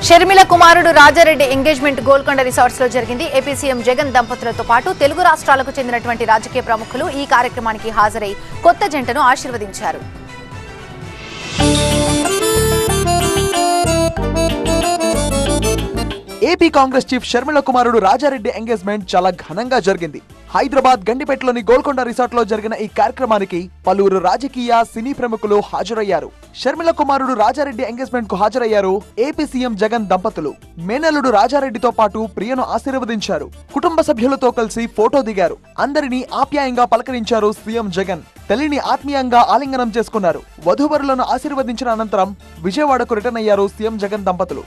షర్మిల కుమారుడు Rajareddy engagement Golconda resorts లో జరిగింది. ఏపీ సీఎం జగన్ దంపతులతో పాటు తెలుగు రాష్ట్రాలకు చెందినటువంటి రాజకీయ ప్రముఖులు ఈ కార్యక్రమానికి హాజరై కొత్త జంటను ఆశీర్వదించారు. ఏపీ కాంగ్రెస్ చీఫ్ షర్మిల కుమారుడు రాజారెడ్డి ఎంగేజ్మెంట్ చాలా ఘనంగా జరిగింది. హైదరాబాద్ గండిపేటలోని గోల్కొండ రిసార్ట్ లో జరిగిన ఈ కార్యక్రమానికి పలువురు రాజకీయ సినీ ప్రముఖులు హాజరయ్యారు. షర్మిల కుమారుడు రాజారెడ్డి ఎంగేజ్మెంట్ కు హాజరయ్యారు ఏపీ సీఎం జగన్ దంపతులు. మేనల్లుడు రాజారెడ్డితో పాటు ప్రియను ఆశీర్వదించారు. కుటుంబ సభ్యులతో కలిసి ఫోటో దిగారు. అందరినీ ఆప్యాయంగా పలకరించారు సీఎం జగన్. తల్లిని ఆత్మీయంగా ఆలింగనం చేసుకున్నారు. వధూవరులను ఆశీర్వదించిన అనంతరం విజయవాడకు రిటర్న్ అయ్యారు సీఎం జగన్ దంపతులు.